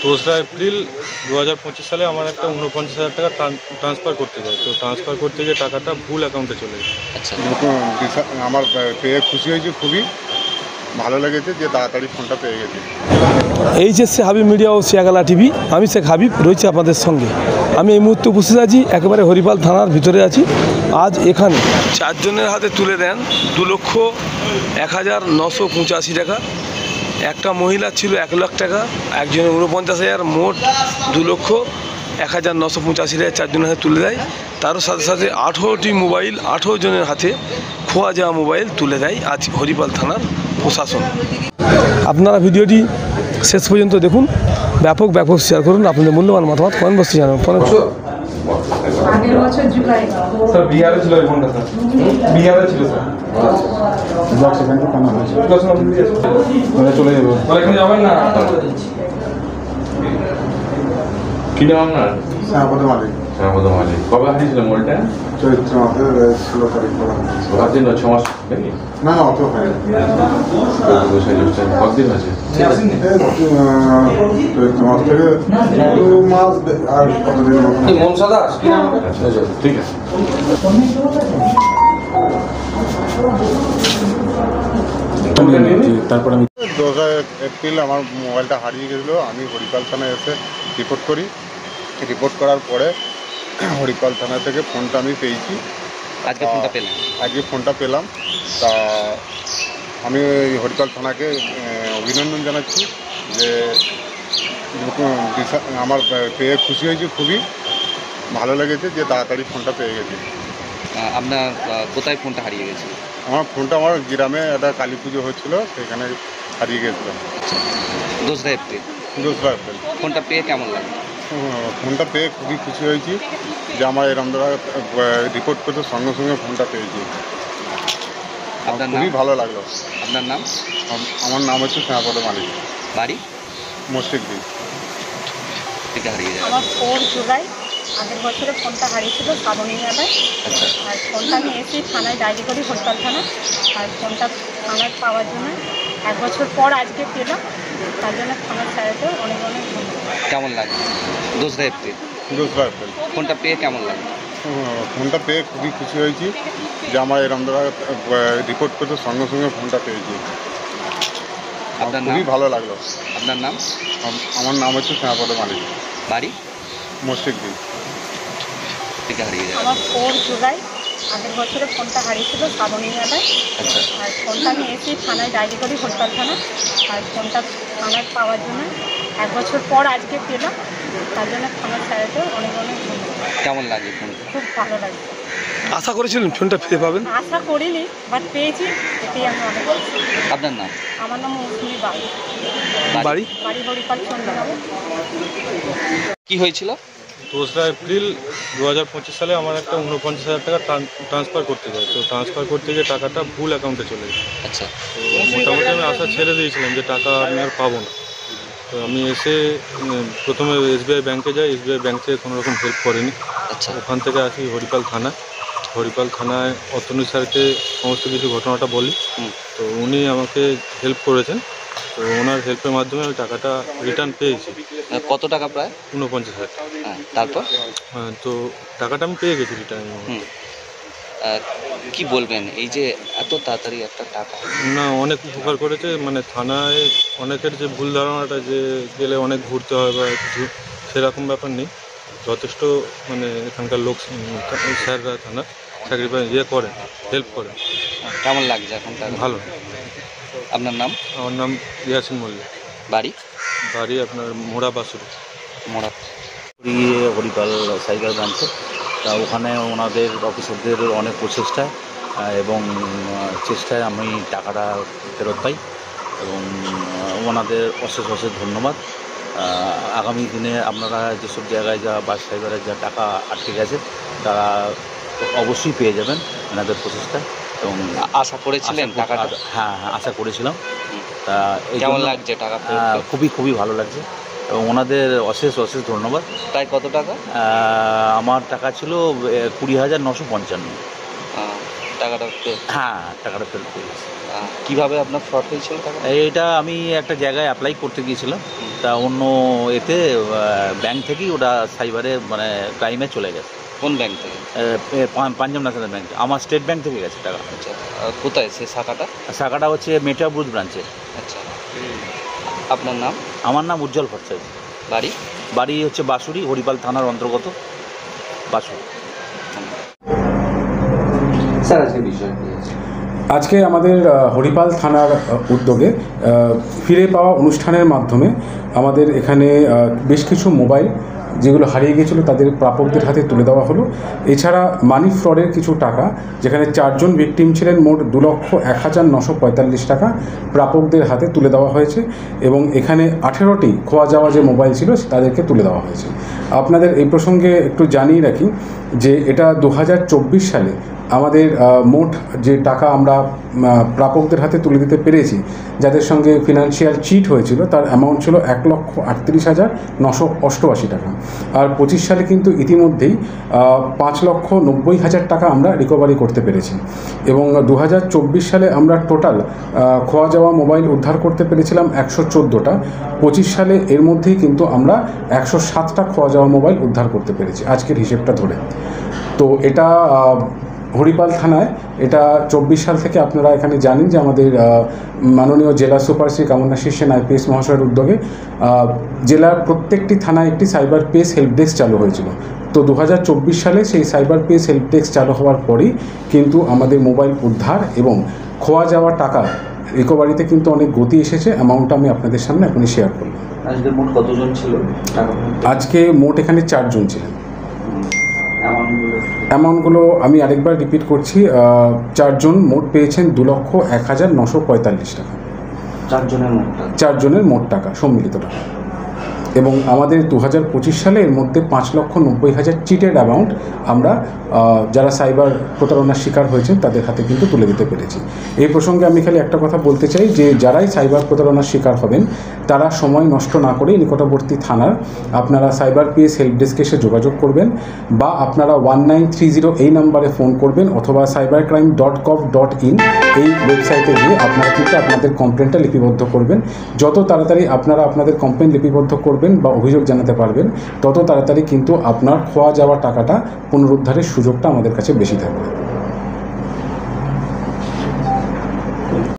2রা April 2025 সালে আমার একটা 49,000 টাকা ট্রান্সফার করতে যায়। তো ট্রান্সফার করতে গিয়ে টাকাটা ভুল অ্যাকাউন্টে চলে যায়। আচ্ছা, আমার পেয়ে খুশি হয়েছি, খুবই ভালো লেগেছে যে তাড়াতাড়ি ফোনটা পেয়ে গেছি। এইচএসসি হাবিব মিডিয়া ও শিয়াগালা টিভি, আমি শেখ হাবিব রয়েছি আপনাদের সঙ্গে। আমি এই মুহূর্তে উপস্থিত আছি একেবারে হরিপাল থানার ভিতরে আছি। আজ এখানে 4 জনের হাতে তুলে দেন 2,01,985 টাকা। একটা মহিলা ছিল 1 লাখ টাকা, একজনের 49,000, মোট 2,01,985 টাকা 4 জনের হাতে তুলে দেয়। তারও সাথে সাথে 18টি মোবাইল 18 জনের হাতে খোয়া যাওয়া মোবাইল তুলে দেয় আজ হরিপাল থানার প্রশাসন। আপনারা ভিডিওটি শেষ পর্যন্ত দেখুন, ব্যাপক শেয়ার করুন, আপনাদের মূল্যবান মতামত কমেন্ট বক্সে জানান। আগের বছর জুলাই স্যার বিহারে ছিল এই ফোনটা, স্যার বিহারে ছিল স্যার। চলে যাবো, এখানে যাবেন না। কি নাম আপনার? শ্যামাপদ মালিক। শ্যামাপদ মালিক। কবে হারিয়েছিল মোবাইলটা? চৈত্র মাসের 16 তারিখ করা কতদিন 6 মাস নাকি? না, অত হয়নি। কতদিন আছে? চৈত্র মাস থেকে 2 মাস আর কতদিন মন সাদা। আচ্ছা, ঠিক আছে। তারপরে 2 এপ্রিল আমার মোবাইলটা হারিয়ে গেছিলো। আমি হরিপাল থানায় এসে রিপোর্ট করি। রিপোর্ট করার পরে হরিপাল থানা থেকে ফোনটা আমি পেয়েছি। আজকে ফোনটা পেলাম। আজকে ফোনটা পেলাম। তা আমি ওই হরিপাল থানাকে অভিনন্দন জানাচ্ছি যে আমার পেয়ে খুশি হয়েছি, খুবই ভালো লেগেছে যে তাড়াতাড়ি ফোনটা পেয়ে গেছি। আপনার কোথায় ফোনটা হারিয়ে গেছে? আমার ফোনটা আমার গ্রামে একটা কালী পুজো হচ্ছিলো, সেখানে হারিয়ে গেছিলো। আচ্ছা, 2রা এপ্রিল। 2রা এপ্রিল। ফোনটা পেয়ে কেমন লাগে? ফোনটা পেয়ে খুবই খুশি হয়েছি যে আমার এরম দ্বারা রিপোর্ট করতে সঙ্গে সঙ্গে ফোনটা পেয়েছি। আপনার নাম? খুবই ভালো লাগলো। আপনার নাম? আমার নাম হচ্ছে শ্যামাপদ মালিক, বাড়ি? মসজিদ। থেকে হারিয়ে যায়। আমার 4 জুলাই আগের বছরে ফোনটা হারিয়েছিল শ্রাবণী মেলায়। আচ্ছা, আর ফোনটা আমি এসে থানায় ডায়েরি করি, হরিপাল থানা। আর ফোনটা থানায় পাওয়ার জন্য 1 বছর পর আজকে পেলাম, তার জন্য থানার স্যারকে অনেক ধন্যবাদ। কেমন লাগে? 2রা এপ্রিল। 2রা এপ্রিল। ফোনটা পেয়ে কেমন লাগে? ফোনটা পেয়ে খুবই খুশি হয়েছি যে আমার এরম দ্বারা রিপোর্ট করতে সঙ্গে সঙ্গে ফোনটা পেয়েছি। আপনার নাম? খুবই ভালো লাগলো। আপনার নাম? আমার নাম হচ্ছে শ্যামাপদ মালিক, বাড়ি? মসজিদ থেকে হারিয়ে যায়। আমার 4 জুলাই আগের বছরে ফোনটা হারিয়েছিল শ্রাবণী মেলায়। আচ্ছা, আর ফোনটা আমি এসে থানায় ডায়েরি করি, হরিপাল থানা। আর ফোনটা থানায় পাওয়ার জন্য 1 বছর পর আজকে পেলাম, তার জন্য থানার স্যারকে অনেক ধন্যবাদ। কেমন লাগে ফোনটা? খুব ভালো লাগছে। আশা করেছিলেন ফোনটা ফিরে পাবেন? আশা করিনি, বাট পেয়েছি, এতেই আমি অনেক খুশি। আপনার নাম? আমার নাম মৌসুমী বাড়ি, বাড়ি? বাড়ি হরিপাল চন্দ্রনগর। কি হয়েছিল? 2রা এপ্রিল 2025 সালে আমার একটা 49,000 টাকা ট্রান্সফার করতে যায়। তো ট্রান্সফার করতে গিয়ে টাকাটা ভুল অ্যাকাউন্টে চলে যায়। আচ্ছা, তো মোটামুটি আমি আশা ছেড়ে দিয়েছিলাম যে টাকা আমি আর পাবো না। তো আমি এসে প্রথমে এসবিআই ব্যাংকে যাই, এসবিআই ব্যাংক থেকে কোনো রকম হেল্প করেনি। আচ্ছা, ওখান থেকে আসি হরিপাল থানায় অতনু স্যারকে সমস্ত কিছু ঘটনাটা বলি। তো উনি আমাকে হেল্প করেছেন। তো ওনার হেল্পের মাধ্যমে আমি টাকাটা রিটার্ন পেয়েছি। কত টাকা প্রায়? 49,000 টাকা। হ্যাঁ, তারপর? তো টাকাটা আমি পেয়ে গেছি রিটার্ন। কি বলবেন এই যে এত তাড়াতাড়ি একটা টাকা? না, অনেক উপকার করেছে। মানে থানায় অনেকের যে ভুল ধারণাটা যে গেলে অনেক ঘুরতে হয় বা কিছু, সেরকম ব্যাপার নেই। যথেষ্ট মানে এখানকার লোক স্যাররা থানা চাকরি করেন, হেল্প করেন। কেমন লাগছে এখন টাকা? ভালো। আপনার নাম? আমার নাম ইয়াসিন মল্লিক। বাড়ি? বাড়ি আপনার মোড়া বাসুরি। মোড়া। হরিপাল সাইকেল ব্রাঞ্চে। তা ওখানে ওনাদের অফিসারদের অনেক প্রচেষ্টায় এবং চেষ্টায় আমি টাকাটা ফেরত পাই এবং ওনাদের অশেষ ধন্যবাদ। আগামী দিনে আপনারা যেসব জায়গায় যা বাস ড্রাইভারের যা টাকা আটকে গেছে তারা অবশ্যই পেয়ে যাবেন ওনাদের প্রচেষ্টায়। এবং আশা করেছিলেন টাকাটা? হ্যাঁ, আশা করেছিলাম। তা কেমন লাগছে টাকা? খুবই ভালো লাগছে এবং ওনাদের অশেষ ধন্যবাদ। প্রায় কত টাকা? আমার টাকা ছিল 20,955। টাকাটা হ্যাঁ, টাকাটা ফেরত পেয়ে গেছি। কিভাবে আপনার ফ্রড হয়েছিল টাকা? এইটা আমি একটা জায়গায় অ্যাপ্লাই করতে গিয়েছিলাম, তা অন্য এতে ব্যাংক থেকেই ওটা সাইবারে মানে ক্রাইমে চলে গেছে। কোন ব্যাংক থেকে? পাঞ্জাব ন্যাশনাল ব্যাংক, আমার স্টেট ব্যাংক থেকে গেছে টাকা। আচ্ছা, কোথায় সেই শাখাটা? শাখাটা হচ্ছে মেটা ব্রুজ ব্রাঞ্চে। আচ্ছা, আপনার নাম? আমার নাম উজ্জ্বল ভট্টাচার্য। বাড়ি? বাড়ি হচ্ছে বাঁশুড়ি, হরিপাল থানার অন্তর্গত বাঁশুড়ি। স্যার আজকে বিষয় কি আছে? আজকে আমাদের হরিপাল থানার উদ্যোগে ফিরে পাওয়া অনুষ্ঠানের মাধ্যমে আমাদের এখানে বেশ কিছু মোবাইল যেগুলো হারিয়ে গিয়েছিল তাদের প্রাপকদের হাতে তুলে দেওয়া হলো। এছাড়া মানি ফ্রডের কিছু টাকা, যেখানে 4 জন ভিকটিম ছিলেন, মোট 2,01,945 টাকা প্রাপকদের হাতে তুলে দেওয়া হয়েছে এবং এখানে 18টি খোয়া যাওয়া যে মোবাইল ছিল তাদেরকে তুলে দেওয়া হয়েছে। আপনাদের এই প্রসঙ্গে একটু জানিয়ে রাখি যে এটা 2024 সালে আমাদের মোট যে টাকা আমরা প্রাপকদের হাতে তুলে দিতে পেরেছি, যাদের সঙ্গে ফিনান্সিয়াল চিট হয়েছিল, তার অ্যামাউন্ট ছিল 1,38,988 টাকা। আর 25 সালে কিন্তু ইতিমধ্যেই 5,90,000 টাকা আমরা রিকভারি করতে পেরেছি এবং 2024 সালে আমরা টোটাল খোয়া যাওয়া মোবাইল উদ্ধার করতে পেরেছিলাম 114টা। 25 সালে এর মধ্যেই কিন্তু আমরা 107টা খোয়া যাওয়া মোবাইল উদ্ধার করতে পেরেছি আজকের হিসেবটা ধরে। তো এটা হরিপাল থানায়, এটা 24 সাল থেকে আপনারা এখানে জানেন যে আমাদের মাননীয় জেলা সুপার শ্রী কামনাশীষ সেন IPS মহাশয়ের উদ্যোগে জেলার প্রত্যেকটি থানায় একটি সাইবার পেস হেল্প ডেস্ক চালু হয়েছিল। তো 2024 সালে সেই সাইবার পেস হেল্প ডেস্ক চালু হওয়ার পরেই কিন্তু আমাদের মোবাইল উদ্ধার এবং খোয়া যাওয়া টাকা রিকভারিতে কিন্তু অনেক গতি এসেছে। অ্যামাউন্টটা আমি আপনাদের সামনে এখনই শেয়ার করলাম। আজকে মোট কতজন ছিল? আজকে মোট এখানে 4 জন ছিলেন। অ্যামাউন্টগুলো আমি আরেকবার রিপিট করছি, 4 জন মোট পেয়েছেন 2,01,945 টাকা। 4 জনের মোট টাকা সম্মিলিত টাকা। এবং আমাদের 2025 সালে এর মধ্যে 5,90,000 চিটেড অ্যামাউন্ট আমরা যারা সাইবার প্রতারণার শিকার হয়েছেন তাদের হাতে কিন্তু তুলে দিতে পেরেছি। এই প্রসঙ্গে আমি খালি একটা কথা বলতে চাই যে যারাই সাইবার প্রতারণার শিকার হবেন তারা সময় নষ্ট না করেই নিকটবর্তী থানার আপনারা সাইবার পিএস হেল্প ডেস্কে এসে যোগাযোগ করবেন বা আপনারা 1930 এই নাম্বারে ফোন করবেন অথবা cybercrime.gov.in এই ওয়েবসাইটে গিয়ে আপনারা কিন্তু আপনাদের কমপ্লেনটা লিপিবদ্ধ করবেন। যত তাড়াতাড়ি আপনারা আপনাদের কমপ্লেন লিপিবদ্ধ করবেন বা অভিযোগ জানাতে পারবেন তত তাড়াতাড়ি কিন্তু আপনার খোয়া যাওয়া টাকাটা পুনরুদ্ধারের সুযোগটা আমাদের কাছে বেশি থাকবে।